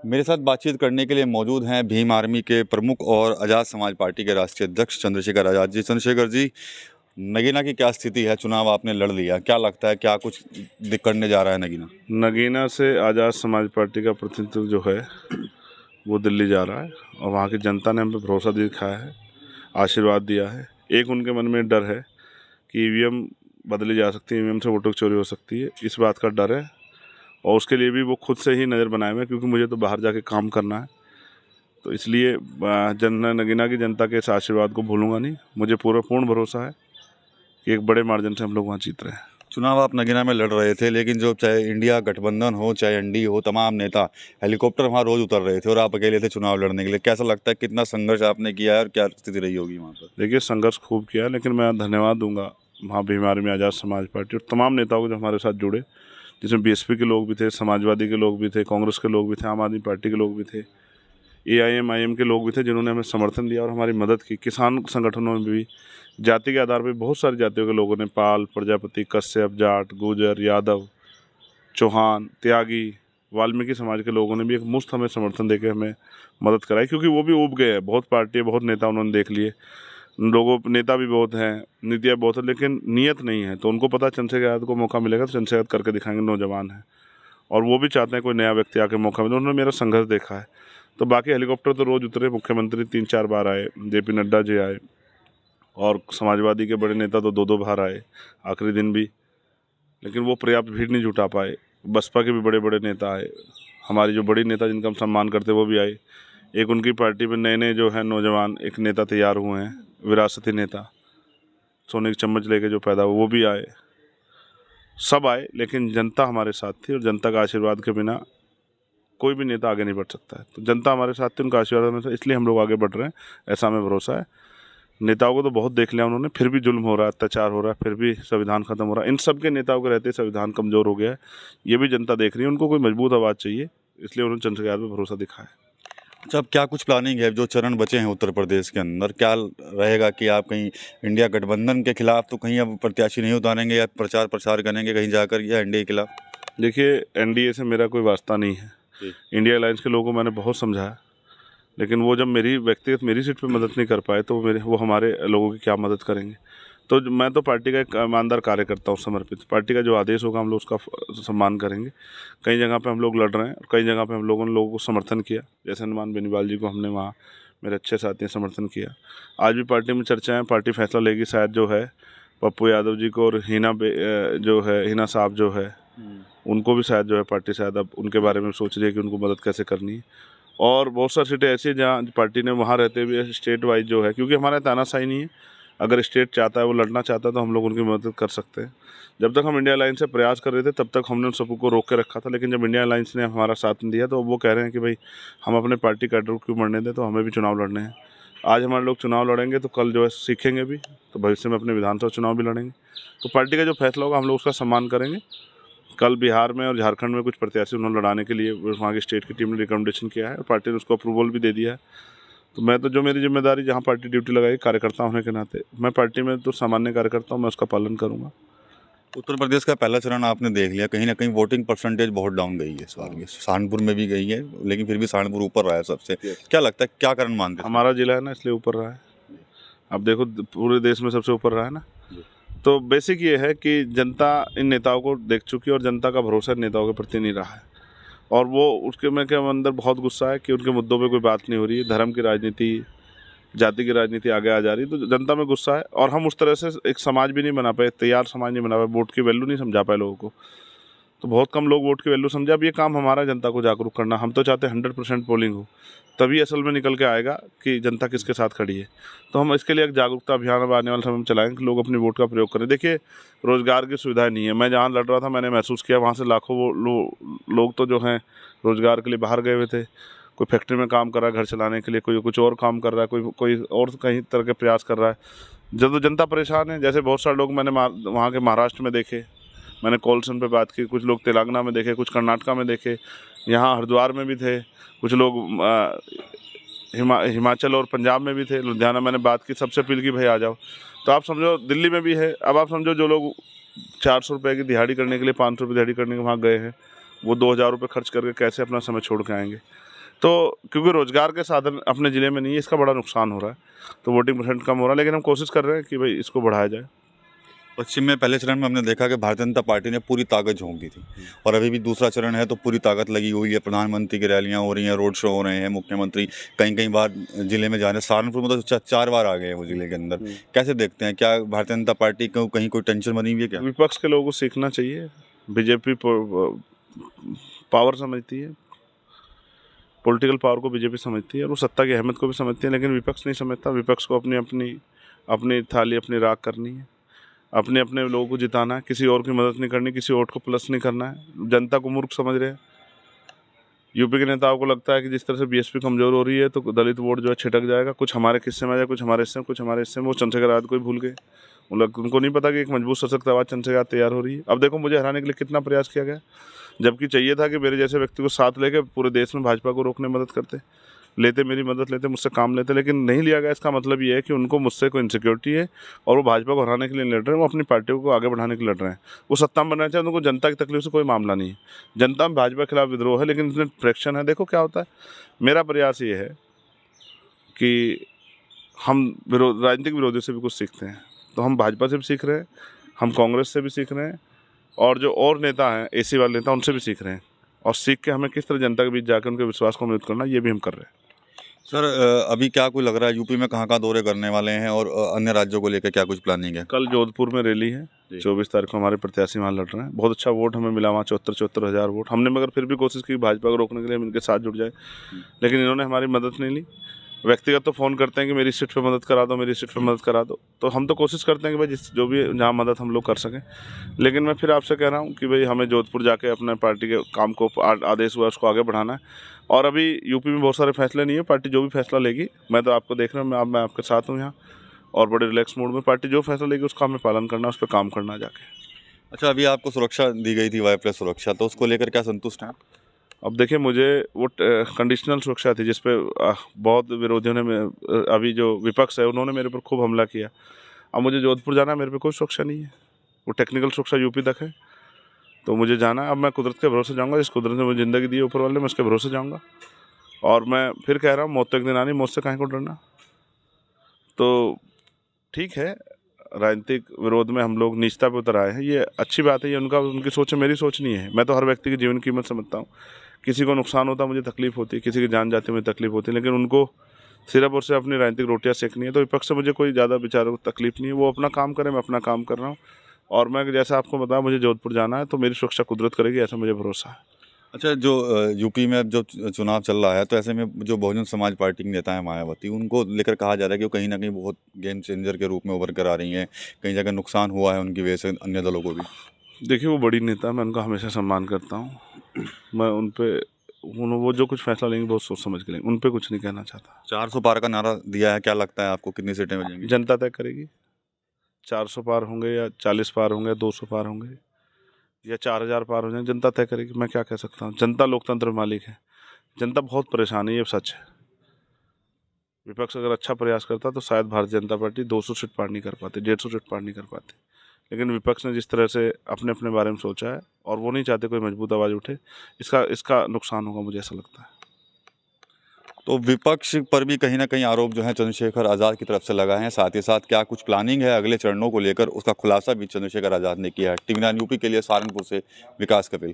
मेरे साथ बातचीत करने के लिए मौजूद हैं भीम आर्मी के प्रमुख और आज़ाद समाज पार्टी के राष्ट्रीय अध्यक्ष चंद्रशेखर आज़ाद जी। चंद्रशेखर जी, नगीना की क्या स्थिति है? चुनाव आपने लड़ लिया, क्या लगता है क्या कुछ करने जा रहा है नगीना? नगीना से आज़ाद समाज पार्टी का प्रतिनिधित्व जो है वो दिल्ली जा रहा है और वहाँ की जनता ने हम पे भरोसा दिखाया है, आशीर्वाद दिया है। एक उनके मन में डर है कि ईवीएम बदली जा सकती है, ईवीएम से वोटों की चोरी हो सकती है, इस बात का डर है। और उसके लिए भी वो खुद से ही नज़र बनाए हुए हैं, क्योंकि मुझे तो बाहर जाके काम करना है। तो इसलिए नगीना की जनता के इस आशीर्वाद को भूलूंगा नहीं। मुझे पूर्ण भरोसा है कि एक बड़े मार्जिन से हम लोग वहाँ जीत रहे हैं। चुनाव आप नगीना में लड़ रहे थे, लेकिन जो चाहे इंडिया गठबंधन हो चाहे एनडीए हो, तमाम नेता हेलीकॉप्टर वहाँ रोज उतर रहे थे और आप अकेले थे चुनाव लड़ने के लिए। कैसा लगता है, कितना संघर्ष आपने किया है और क्या स्थिति रही होगी वहाँ पर? देखिए, संघर्ष खूब किया है, लेकिन मैं धन्यवाद दूंगा वहाँ भीम आर्मी आज़ाद समाज पार्टी और तमाम नेताओं को जो हमारे साथ जुड़े, जिसमें बीएसपी के लोग भी थे, समाजवादी के लोग भी थे, कांग्रेस के लोग भी थे, आम आदमी पार्टी के लोग भी थे, एआईएम के लोग भी थे, जिन्होंने हमें समर्थन दिया और हमारी मदद की। किसान संगठनों में भी जाति के आधार पर बहुत सारी जातियों के लोगों ने, पाल, प्रजापति, कश्यप, जाट, गुर्जर, यादव, चौहान, त्यागी, वाल्मीकि समाज के लोगों ने भी एक मुफ्त हमें समर्थन देकर हमें मदद कराई, क्योंकि वो भी उब गए हैं। बहुत पार्टी, बहुत नेता उन्होंने देख लिए, लोगों नेता भी बहुत हैं, नीतियाँ बहुत है, लेकिन नीयत नहीं है। तो उनको पता चंद्रशेखर आज़ाद को मौका मिलेगा तो चंद्रशेखर करके दिखाएंगे, नौजवान है और वो भी चाहते हैं कोई नया व्यक्ति आके मौका मिले। उन्होंने मेरा संघर्ष देखा है। तो बाकी हेलीकॉप्टर तो रोज़ उतरे, मुख्यमंत्री 3-4 बार आए, जेपी नड्डा जी आए और समाजवादी के बड़े नेता तो 2-2 बार आए आखिरी दिन भी, लेकिन वो पर्याप्त भीड़ नहीं जुटा पाए। बसपा के भी बड़े बड़े नेता आए, हमारी जो बड़ी नेता जिनका हम सम्मान करते वो भी आए। एक उनकी पार्टी में नए जो है नौजवान एक नेता तैयार हुए हैं, विरासती नेता, सोने की चम्मच लेके जो पैदा हुआ, वो भी आए। सब आए, लेकिन जनता हमारे साथ थी और जनता का आशीर्वाद के बिना कोई भी नेता आगे नहीं बढ़ सकता है। तो जनता हमारे साथ थी, उनका आशीर्वाद हमें, इसलिए हम लोग आगे बढ़ रहे हैं, ऐसा हमें भरोसा है। नेताओं को तो बहुत देख लिया उन्होंने, फिर भी जुल्म हो रहा है, अत्याचार हो रहा है, फिर भी संविधान खत्म हो रहा है। इन सब के नेताओं के रहते संविधान कमज़ोर हो गया है, ये भी जनता देख रही है। उनको कोई मजबूत आवाज़ चाहिए, इसलिए उन्होंने चंद्रशेखर पर भरोसा दिखाया। अच्छा, अब क्या कुछ प्लानिंग है? जो चरण बचे हैं उत्तर प्रदेश के अंदर, क्या रहेगा कि आप कहीं इंडिया गठबंधन के खिलाफ तो कहीं अब प्रत्याशी नहीं उतारेंगे या प्रचार प्रसार करेंगे कहीं जाकर, या एनडीए के खिलाफ? देखिए, एनडीए से मेरा कोई वास्ता नहीं है। इंडिया अलायंस के लोगों को मैंने बहुत समझाया, लेकिन वो जब मेरी सीट पे मदद नहीं कर पाए तो वो हमारे लोगों की क्या मदद करेंगे। तो मैं तो पार्टी का एक ईमानदार कार्यकर्ता हूँ, समर्पित। पार्टी का जो आदेश होगा हम लोग उसका सम्मान करेंगे। कई जगह पे हम लोग लड़ रहे हैं और कई जगह पे हम लोगों को समर्थन किया, जैसे हनुमान बेनीवाल जी को हमने वहाँ, मेरे अच्छे साथी ने समर्थन किया। आज भी पार्टी में चर्चा है, पार्टी फैसला लेगी शायद जो है पप्पू यादव जी को और हिना साहब जो है उनको भी शायद जो है पार्टी शायद अब उनके बारे में सोच रही है कि उनको मदद कैसे करनी है। और बहुत सारी सीटें ऐसी हैं जहाँ पार्टी ने वहाँ रहते हुए स्टेट वाइज जो है, क्योंकि हमारा तानाशाही नहीं है, अगर स्टेट चाहता है, वो लड़ना चाहता है तो हम लोग उनकी मदद कर सकते हैं। जब तक हम इंडिया अलायंस से प्रयास कर रहे थे तब तक हमने उन सबको रोक के रखा था, लेकिन जब इंडिया अलायंस ने हमारा साथ दिया तो वो कह रहे हैं कि भाई हम अपने पार्टी कैडर को क्यों मरने दें, तो हमें भी चुनाव लड़ने हैं। आज हमारे लोग चुनाव लड़ेंगे तो कल जो है सीखेंगे भी, तो भविष्य में अपने विधानसभा चुनाव भी लड़ेंगे। तो पार्टी का जो फैसला होगा हम लोग उसका सम्मान करेंगे। कल बिहार में और झारखंड में कुछ प्रत्याशी उन्होंने लड़ाने के लिए वहाँ की स्टेट की टीम ने रिकमेंडेशन किया है और पार्टी ने उसको अप्रूवल भी दे दिया है। तो मैं तो जो मेरी जिम्मेदारी, जहाँ पार्टी ड्यूटी लगाई कार्यकर्ता होने के नाते, मैं पार्टी में तो सामान्य कार्यकर्ता हूँ, मैं उसका पालन करूँगा। उत्तर प्रदेश का पहला चरण आपने देख लिया, कहीं ना कहीं वोटिंग परसेंटेज बहुत डाउन गई है इस बार की। सहारनपुर में भी गई है, लेकिन फिर भी सहारनपुर ऊपर रहा है सबसे। क्या लगता है, क्या कारण मानते हैं? हमारा जिला है ना, इसलिए ऊपर रहा है। अब देखो, पूरे देश में सबसे ऊपर रहा है ना। तो बेसिक ये है कि जनता इन नेताओं को देख चुकी है और जनता का भरोसा इन नेताओं के प्रति नहीं रहा है, और वो उसके में के अंदर बहुत गुस्सा है कि उनके मुद्दों पे कोई बात नहीं हो रही है। धर्म की राजनीति, जाति की राजनीति आगे आ जा रही है, तो जनता में गुस्सा है। और हम उस तरह से एक समाज भी नहीं बना पाए, तैयार समाज नहीं बना पाए, वोट की वैल्यू नहीं समझा पाए लोगों को। तो बहुत कम लोग वोट की वैल्यू समझे। अब ये काम हमारा जनता को जागरूक करना। हम तो चाहते हैं 100% पोलिंग हो, तभी असल में निकल के आएगा कि जनता किसके साथ खड़ी है। तो हम इसके लिए एक जागरूकता अभियान अब आने वाले समय में चलाएंगे कि लोग अपनी वोट का प्रयोग करें। देखिए, रोज़गार की सुविधाएं नहीं है। मैं जहाँ लड़ रहा था मैंने महसूस किया, वहाँ से लाखों लोग तो जो हैं रोज़गार के लिए बाहर गए हुए थे। कोई फैक्ट्री में काम कर रहा है घर चलाने के लिए, कोई कुछ और काम कर रहा है, कोई और कहीं तरह के प्रयास कर रहा है। जब जनता परेशान है, जैसे बहुत सारे लोग मैंने वहाँ के महाराष्ट्र में देखे, मैंने कॉलसन पे बात की, कुछ लोग तेलंगाना में देखे, कुछ कर्नाटका में देखे, यहाँ हरिद्वार में भी थे, कुछ लोग हिमाचल और पंजाब में भी थे, लुधियाना। मैंने बात की, सबसे अपील की भाई आ जाओ। तो आप समझो दिल्ली में भी है। अब आप समझो जो लोग 400 रुपये की दिहाड़ी करने के लिए, 500 रुपये दिहाड़ी करने के वहाँ गए हैं, वो 2000 रुपये खर्च करके कैसे अपना समय छोड़ के आएंगे। तो क्योंकि रोजगार के साधन अपने ज़िले में नहीं है, इसका बड़ा नुकसान हो रहा है, तो वोटिंग परसेंट कम हो रहा है। लेकिन हम कोशिश कर रहे हैं कि भाई इसको बढ़ाया जाए। पश्चिम में पहले चरण में हमने देखा कि भारतीय जनता पार्टी ने पूरी ताकत झोंक दी थी और अभी भी दूसरा चरण है तो पूरी ताकत लगी हुई है। प्रधानमंत्री की रैलियां हो रही हैं, रोड शो हो रहे हैं, मुख्यमंत्री कई कई बार जिले में जा रहे हैं। सहारनपुर में तो 4 बार आ गए हैं वो जिले के अंदर। कैसे देखते हैं, क्या भारतीय जनता पार्टी को कहीं कोई टेंशन बनी हुई है क्या? विपक्ष के लोगों को सीखना चाहिए। बीजेपी पावर समझती है, पॉलिटिकल पावर को बीजेपी समझती है और वो सत्ता की अहमियत को भी समझती है, लेकिन विपक्ष नहीं समझता। विपक्ष को अपनी थाली अपनी राख करनी है, अपने अपने लोगों को जिताना है, किसी और की मदद नहीं करनी, किसी वोट को प्लस नहीं करना है। जनता को मूर्ख समझ रहे हैं। यूपी के नेताओं को लगता है कि जिस तरह से बीएसपी कमज़ोर हो रही है तो दलित वोट जो है छिटक जाएगा, कुछ हमारे किस्से में आ जाए, कुछ हमारे हिस्से में, कुछ हमारे हिस्से में। वो चंद्रशेखर आज़ाद को ही भूल गए। उनको नहीं पता कि एक मजबूत सशक्त आवाज़ चंद्रशेखर आज़ाद तैयार हो रही है। अब देखो, मुझे हराने के लिए कितना प्रयास किया गया, जबकि चाहिए था कि मेरे जैसे व्यक्ति को साथ लेके पूरे देश में भाजपा को रोकने में मदद लेते, मेरी मदद लेते, मुझसे काम लेते, लेकिन नहीं लिया गया। इसका मतलब ये है कि उनको मुझसे कोई इनसिक्योरिटी है और वो भाजपा को हराने के लिए लड़ रहे हैं, वो अपनी पार्टियों को आगे बढ़ाने के लिए लड़ रहे हैं। वो सत्ता में बनना चाहते हैं, उनको जनता की तकलीफ से कोई मामला नहीं है। जनता में भाजपा के खिलाफ विद्रोह है, लेकिन इसमें फ्रैक्शन है। देखो क्या होता है। मेरा प्रयास ये है कि हम राजनीतिक विरोधियों से भी कुछ सीखते हैं, तो हम भाजपा से भी सीख रहे हैं, हम कांग्रेस से भी सीख रहे हैं, और जो और नेता हैं एसी वाले नेता, उनसे भी सीख रहे हैं। और सीख के हमें किस तरह जनता के बीच जाकर उनके विश्वास को मजबूत करना, ये भी हम कर रहे हैं। सर अभी क्या कोई लग रहा है यूपी में कहाँ दौरे करने वाले हैं और अन्य राज्यों को लेकर क्या कुछ प्लानिंग है? कल जोधपुर में रैली है, 24 तारीख को हमारे प्रत्याशी वहाँ लड़ रहे हैं। बहुत अच्छा वोट हमें मिला वहाँ, 74 हज़ार वोट। हमने मगर फिर भी कोशिश की भाजपा को रोकने के लिए हम इनके साथ जुड़ जाए, लेकिन इन्होंने हमारी मदद नहीं ली। व्यक्तिगत तो फ़ोन करते हैं कि मेरी सीट पे मदद करा दो, मेरी सीट पे मदद करा दो। तो हम तो कोशिश करते हैं कि भाई जो भी जहाँ मदद हम लोग कर सकें। लेकिन मैं फिर आपसे कह रहा हूँ कि भाई हमें जोधपुर जाके अपने पार्टी के काम को आदेश हुआ उसको आगे बढ़ाना है। और अभी यूपी में बहुत सारे फैसले नहीं है, पार्टी जो भी फैसला लेगी, मैं तो आपको देख रहा हूँ, मैं आपके साथ हूँ यहाँ, और बड़े रिलैक्स मूड में पार्टी जो फैसला लेगी उसका हमें पालन करना, उस पर काम करना जाके। अच्छा, अभी आपको सुरक्षा दी गई थी, वाई+ सुरक्षा, तो उसको लेकर क्या संतुष्ट हैं? अब देखिए, मुझे वो कंडीशनल सुरक्षा थी जिस पे बहुत विरोधियों ने, अभी जो विपक्ष है उन्होंने मेरे पर खूब हमला किया। अब मुझे जोधपुर जाना है, मेरे पे कोई सुरक्षा नहीं है, वो टेक्निकल सुरक्षा यूपी तक है, तो मुझे जाना है। अब मैं कुदरत के भरोसे जाऊँगा, जिस कुदरत ने मुझे ज़िंदगी दी है ऊपर वाले, मैं उसके भरोसे जाऊँगा। और मैं फिर कह रहा हूँ, मौत तो एक दिन आनी, मौत से काहे को डरना। तो ठीक है, राजनीतिक विरोध में हम लोग नीचता पे उतर आए हैं, ये अच्छी बात है। ये उनकी सोच है, मेरी सोच नहीं है। मैं तो हर व्यक्ति की जीवन कीमत समझता हूँ। किसी को नुकसान होता है, मुझे तकलीफ होती है, किसी की जान जाती है, मुझे तकलीफ होती है, लेकिन उनको सिर्फ और सिर्फ अपनी राजनीतिक रोटियां सेकनी है। तो विपक्ष से मुझे कोई ज़्यादा बेचारों को तकलीफ नहीं है, वो अपना काम करें, मैं अपना काम कर रहा हूँ। और मैं जैसा आपको बताया, मुझे जोधपुर जाना है, तो मेरी सुरक्षा कुदरत करेगी, ऐसा मुझे भरोसा है। अच्छा, जो यूपी में अब जो चुनाव चल रहा है, तो ऐसे में जो बहुजन समाज पार्टी के नेता हैं मायावती, उनको लेकर कहा जा रहा है कि वो कहीं ना कहीं बहुत गेम चेंजर के रूप में उभर कर आ रही हैं, कई जगह नुकसान हुआ है उनकी वजह से अन्य दलों को भी। देखिए, वो बड़ी नेता, मैं उनका हमेशा सम्मान करता हूँ। मैं वो जो कुछ फैसला लेंगे बहुत सोच समझ के लेंगे, उन पर कुछ नहीं कहना चाहता। 400 पार का नारा दिया है, क्या लगता है आपको कितनी सीटें मिलेंगी? जनता तय करेगी। 400 पार होंगे या 40 पार होंगे, 200 पार होंगे या 4000 पार हो जाए, जनता तय करेगी। मैं क्या कह सकता हूँ। जनता लोकतंत्र में मालिक है। जनता बहुत परेशान है, ये सच है। विपक्ष अगर अच्छा प्रयास करता तो शायद भारतीय जनता पार्टी 200 सीट पार नहीं कर पाती, 150 सीट पार नहीं कर पाती। लेकिन विपक्ष ने जिस तरह से अपने अपने बारे में सोचा है, और वो नहीं चाहते कोई मजबूत आवाज़ उठे, इसका नुकसान होगा, मुझे ऐसा लगता है। तो विपक्ष पर भी कहीं ना कहीं आरोप जो है चंद्रशेखर आज़ाद की तरफ से लगाए हैं। साथ ही साथ क्या कुछ प्लानिंग है अगले चरणों को लेकर, उसका खुलासा भी चंद्रशेखर आज़ाद ने किया है। TV9 यूपी के लिए सहारनपुर से विकास कपिल।